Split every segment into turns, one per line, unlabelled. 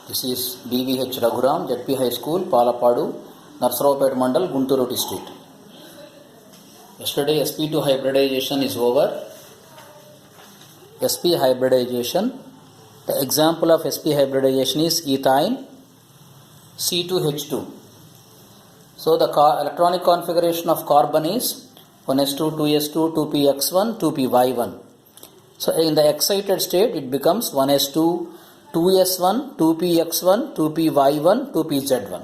This is BVH Raghuram, ZP High School, Palapadu, Narsaravapet Mandal, Guntur District. Yesterday sp2 hybridization is over. sp hybridization. The example of sp hybridization is ethine C2H2. So the electronic configuration of carbon is 1s2, 2s2, 2px1, 2py1. So in the excited state it becomes 1s2, 2s1, 2px1, 2py1, 2pz1.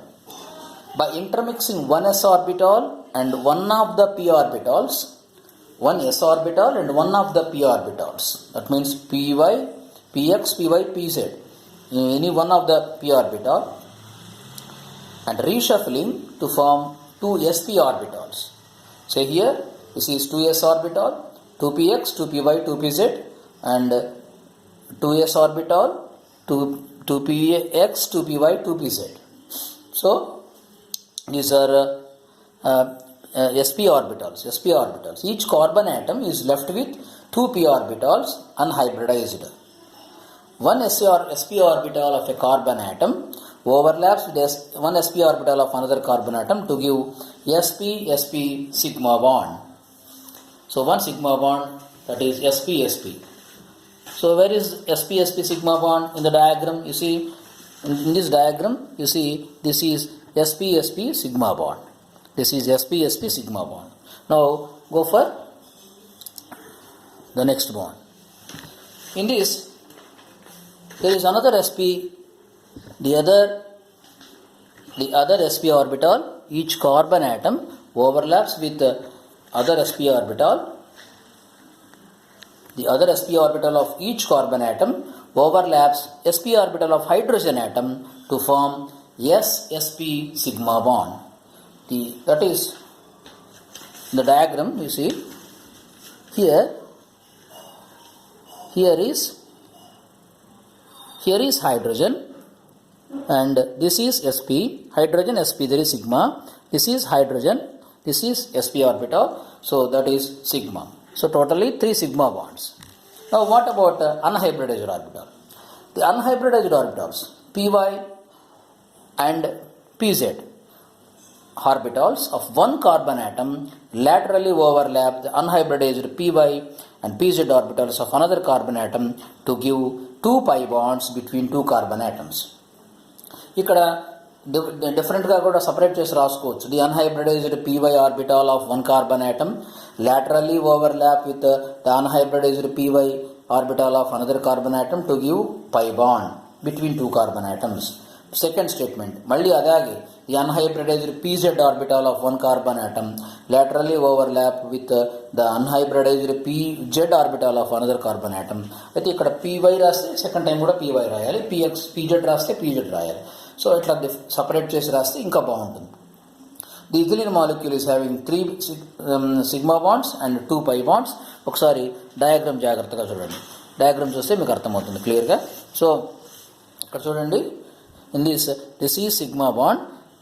By intermixing one s orbital and one of the p orbitals, one s orbital and one of the p orbitals, that means py, px, py, pz, any one of the p orbital, and reshuffling to form two sp orbitals. Say here, this is 2s orbital, 2px, 2py, 2pz, and 2s orbital, 2px, 2py, 2pz. So these are sp orbitals. Each carbon atom is left with two p orbitals unhybridized. One sp orbital of a carbon atom overlaps with one sp orbital of another carbon atom to give sp sigma bond. So one sigma bond, that is sp. So where is sp sigma bond in the diagram? You see, in this diagram, you see this is sp sigma bond. This is sp sigma bond. Now go for the next bond. In this, there is another sp, the other sp orbital. Each carbon atom overlaps with the other sp orbital. The other sp orbital of each carbon atom overlaps sp orbital of hydrogen atom to form sp sigma bond. That is the diagram. You see here is hydrogen, and this is sp, hydrogen sp, there is sigma. This is hydrogen, this is sp orbital, so that is sigma. So totally 3 sigma bonds. Now what about unhybridized orbital? The unhybridized orbitals py and pz orbitals of one carbon atom laterally overlap the unhybridized py and pz orbitals of another carbon atom to give 2 pi bonds between two carbon atoms. ఇక్కడ డిఫరెంట్గా కూడా separate చేసి రాసుకోవచ్చు. The unhybridised py orbital of one carbon atom laterally overlap with the unhybridized py orbital of another carbon atom to give pi bond between two carbon atoms. Second statement, మళ్ళీ అలాగే the unhybridized pz orbital of one carbon atom laterally overlap with the unhybridized pz orbital of another carbon atom. అయితే ఇక్కడ py రాస్తే second time కూడా py రాయాలి, pz రాస్తే pz రాయాలి. So ఇట్లా సపరేట్ చేసి రాస్తే ఇంకా బాగుంటుంది. The ethylene molecule is having 3 sigma bonds and 2 pi bonds. ఒకసారి డయాగ్రామ్ జాగ్రత్తగా చూడండి. డయాగ్రామ్ చూస్తే మీకు అర్థమవుతుంది క్లియర్గా. సో ఇక్కడ చూడండి, in this is sigma bond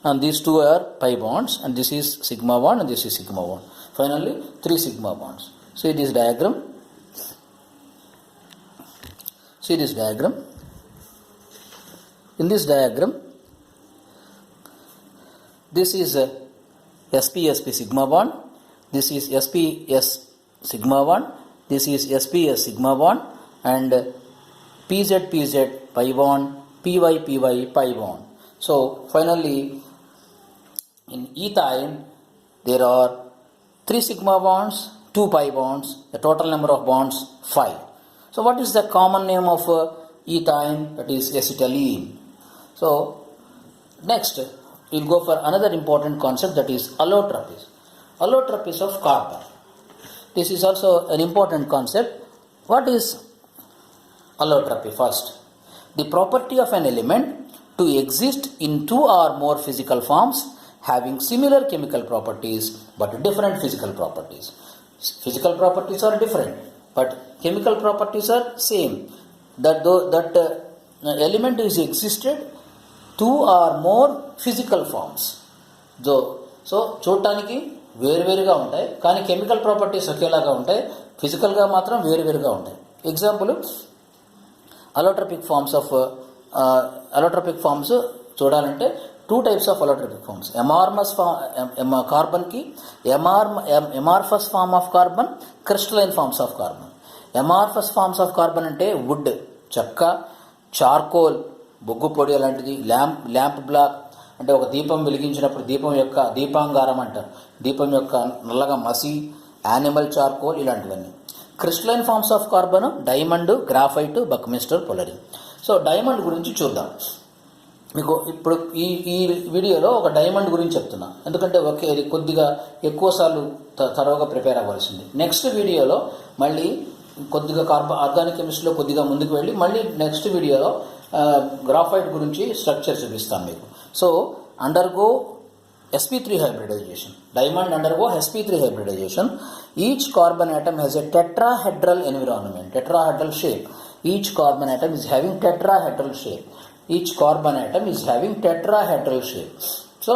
and these two are pi bonds, and this is sigma bond and this is sigma bond. Finally 3 sigma bonds. See this diagram. In this diagram, this is sp sigma bond, this is sps sigma bond, this is sps sigma bond, and pz pi bond, py pi bond. So finally in ethine there are 3 sigma bonds, 2 pi bonds, the total number of bonds 5. So what is the common name of ethine? That is acetylene. So next we'll go for another important concept, that is allotropes of carbon. This is also an important concept. What is allotropy? First, the property of an element to exist in 2 or more physical forms having similar chemical properties but different physical properties. Physical properties are different but chemical properties are same. That element is existed 2 or more physical forms. So చూడటానికి వేరువేరుగా ఉంటాయి కానీ chemical properties ఒకేలాగా ఉంటాయి, ఫిజికల్గా మాత్రం వేరువేరుగా ఉంటాయి. Example, allotropic forms of allotropic forms చూడాలంటే 2 types ఆఫ్ అలోట్రోపిక్ ఫార్మ్స్. కార్బన్కి amorphous form of carbon, crystalline forms of carbon. Amorphous forms of carbon అంటే వుడ్, చెక్క, చార్కోల్, బొగ్గు పొడి అలాంటిది, ల్యాంప్ బ్లాక్ అంటే ఒక దీపం వెలిగించినప్పుడు దీపం యొక్క దీపాంగారం అంటారు, దీపం యొక్క నల్లగా మసి, యానిమల్ చార్కోల్ ఇలాంటివన్నీ. Crystalline forms of carbon diamond, graphite, buckminster, fullerene. So diamond గురించి చూద్దాం. మీకు ఇప్పుడు ఈ వీడియోలో ఒక డైమండ్ గురించి చెప్తున్నా, ఎందుకంటే ఇది కొద్దిగా ఎక్కువసార్లు తరోగా ప్రిపేర్ అవ్వాల్సింది. నెక్స్ట్ వీడియోలో మళ్ళీ కొద్దిగా ఆర్గానిక్ కెమిస్ట్రీలో కొద్దిగా ముందుకు వెళ్ళి మళ్ళీ నెక్స్ట్ వీడియోలో గ్రాఫైట్ గురించి స్ట్రక్చర్ చూపిస్తాను మీకు. So undergo sp3 hybridization. Diamond undergo sp3 hybridization. Each carbon atom has a tetrahedral environment, tetrahedral shape. Each carbon atom is having tetrahedral shape. Each carbon atom is having tetrahedral shape. So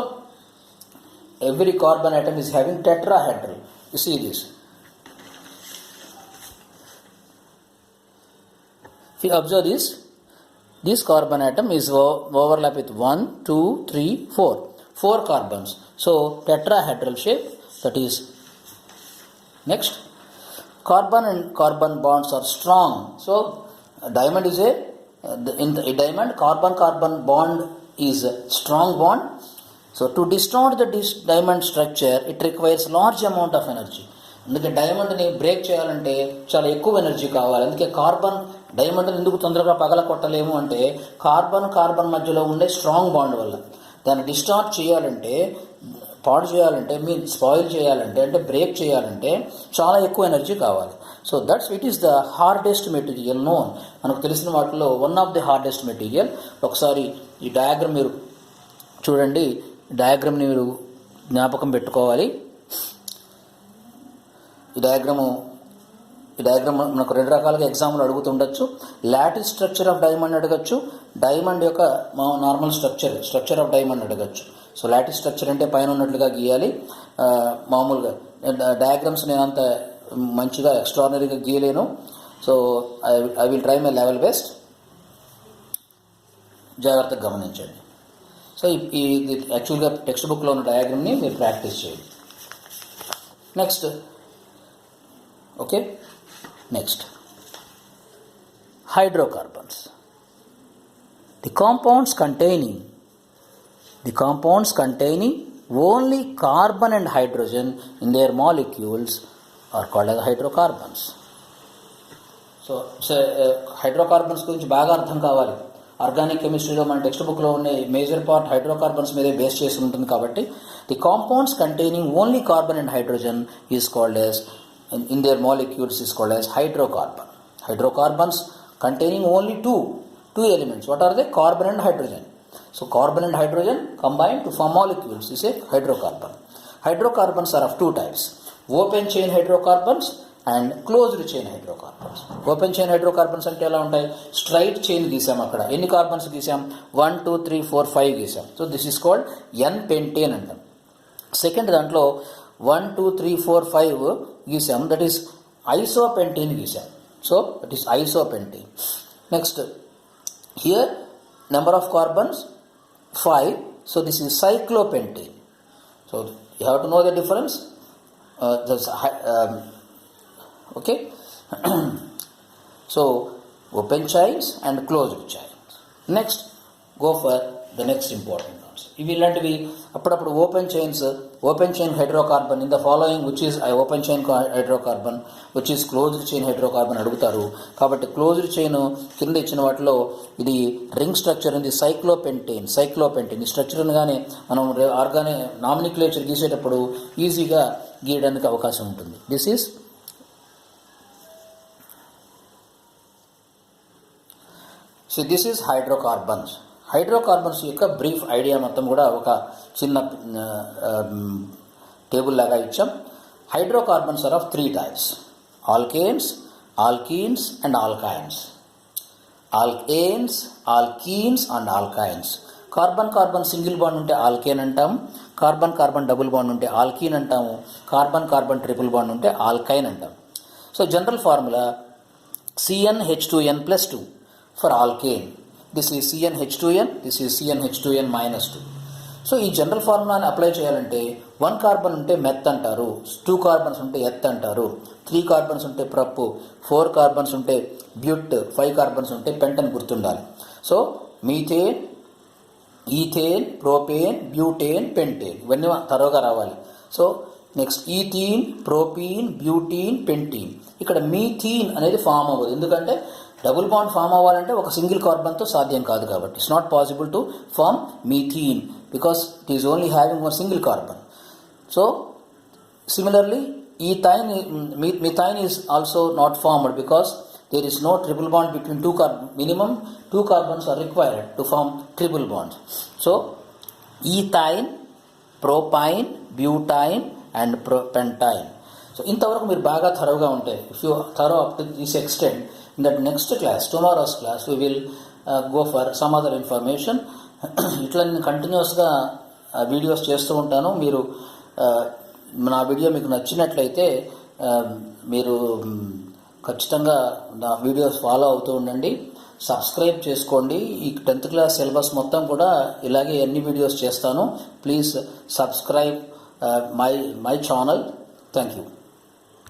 every carbon atom is having tetrahedral. You see this. If you observe this carbon atom is overlap with 1, 2, 3, 4 carbons. So tetrahedral shape, that is. Next, carbon and carbon bonds are strong. So diamond is in a diamond, carbon bond is a strong bond. So to distort the diamond structure, it requires large amount of energy. అందుకే డైమండ్ని break చేయాలంటే చాలా ఎక్కువ energy కావాలి. అందుకే డైమండ్ని ఎందుకు తొందరగా పగల కొట్టలేము అంటే కార్బన్ మధ్యలో ఉండే స్ట్రాంగ్ బాండ్ వల్ల. దాన్ని డిస్టార్ట్ చేయాలంటే, పాడు చేయాలంటే, స్పాయిల్ చేయాలంటే, అంటే బ్రేక్ చేయాలంటే చాలా ఎక్కువ ఎనర్జీ కావాలి. So that's it is the hardest material known. మనకు తెలిసిన వాటిలో one of the hardest material. ఒకసారి ఈ డయాగ్రామ్ మీరు చూడండి, డయాగ్రామ్ని మీరు జ్ఞాపకం పెట్టుకోవాలి. ఈ డయాగ్రామ్ మనకు 2 రకాలుగా ఎగ్జామ్లు అడుగుతుండొచ్చు. లాటిస్ స్ట్రక్చర్ ఆఫ్ డైమండ్ అడగచ్చు, డైమండ్ యొక్క నార్మల్ స్ట్రక్చర్ ఆఫ్ డైమండ్ అడగచ్చు. సో లాటిస్ స్ట్రక్చర్ అంటే పైన ఉన్నట్లుగా గీయాలి. మామూలుగా డయాగ్రామ్స్ నేను అంత మంచిగా ఎక్స్ట్రాడినరీగా గీయలేను. So I will try my level best. జాగ్రత్తగా గమనించండి. సో ఇది యాక్చువల్గా టెక్స్ట్ బుక్లో ఉన్న డయాగ్రామ్ని మీరు ప్రాక్టీస్ చేయండి. Next okay, next hydrocarbons. The compounds containing only carbon and hydrogen in their molecules are called as hydrocarbons. So hydrocarbons గురించి బాగా అర్థం కావాలి. ఆర్గానిక్ కెమిస్ట్రీలో మన టెక్స్ట్ బుక్లో ఉండే మేజర్ పార్ట్ హైడ్రోకార్బన్స్ మీదే బేస్ చేసి ఉంటుంది కాబట్టి the compounds containing only carbon and hydrogen is called as in their molecules is called as hydrocarbon. Hydrocarbons containing only two elements. What are they? Carbon and hydrogen. So carbon and hydrogen combine to form molecules is a hydrocarbon. Hydrocarbons are of 2 types: open chain hydrocarbons and closed chain hydrocarbons. Open chain hydrocarbons అంటే ఎలా ఉంటాయి? Straight chain గీసాం. అక్కడ ఎన్ని carbons గీసాం? 1, 2, 3, 4, 5 గీసాం. So this is called n pentane అంటాం. Second దాంట్లో 1, 2, 3, 4, 5 గీసాం, దట్ ఈస్ ఐసోపెంటీన్ గీసాం. So that is isopentene. Next here number of carbons 5. So this is cyclopentene. So you have to know the difference. Okay, so open chains and closed chains. Next go for the next important. ఇవి ఇలాంటివి అప్పుడప్పుడు open chain hydrocarbon in the following which is open chain hydrocarbon which is closed chain hydrocarbon అడుగుతారు. కాబట్టి closed chain కింద ఇచ్చిన వాటిలో ఇది ring structure ఉంది, సైక్లోపెంటీన్. ఈ స్ట్రక్చర్ని కానీ మనం ఆర్గానిక్ నామినిక్లేచర్ గీసేటప్పుడు ఈజీగా గీయడానికి అవకాశం ఉంటుంది. This is hydrocarbons. హైడ్రోకార్బన్స్ యొక్క బ్రీఫ్ ఐడియా మొత్తం కూడా ఒక చిన్న టేబుల్ లాగా ఇచ్చాం. Hydrocarbons are of 3 types: alkanes, alkenes and alkynes. Alkenes and alkynes. Carbon single bond ఉంటే ఆల్కేన్ అంటాము, కార్బన్ డబుల్ బాండ్ ఉంటే ఆల్కీన్ అంటాము, కార్బన్ ట్రిపుల్ బాండ్ ఉంటే ఆల్కైన్ అంటాము. So general formula CnH2n+2 for alkane. This is CnH2n, this is CnH2n -2. So ఈ general ఫార్ములాని apply చేయాలంటే 1 carbon ఉంటే మెత్ అంటారు, 2 కార్బన్స్ ఉంటే ఎత్ అంటారు, 3 కార్బన్స్ ఉంటే ప్రప్, 4 కార్బన్స్ ఉంటే బ్యూట్, 5 కార్బన్స్ ఉంటే పెంట్ అని గుర్తుండాలి. So methane, ethane, propane, butane, pentane ఇవన్నీ తరోగా రావాలి. So next ethene, propene, butene, pentene. ఇక్కడ మీథీన్ అనేది ఫామ్ అవ్వదు, ఎందుకంటే డబుల్ బాండ్ ఫామ్ అవ్వాలంటే ఒక సింగిల్ కార్బన్తో సాధ్యం కాదు కాబట్టి it's not possible to form methene because it is only having one single carbon. So similarly methane is also not formed because there is no triple bond between two carbons. Minimum 2 carbons are required to form triple bonds. So ethyne, propyne, butane and pentane. So ఇంతవరకు మీరు బాగా థరోగా ఉంటాయి. If you thorough up to this extent, in that next class, tomorrow's class, we will go for some other information. ఇట్లా నేను కంటిన్యూస్గా videos చేస్తూ ఉంటాను. మీరు నా వీడియో మీకు నచ్చినట్లయితే మీరు ఖచ్చితంగా నా వీడియోస్ ఫాలో అవుతూ ఉండండి, సబ్స్క్రైబ్ చేసుకోండి. ఈ 10th క్లాస్ సిలబస్ మొత్తం కూడా ఇలాగే ఎన్ని వీడియోస్ చేస్తాను. Please subscribe my channel. Thank you.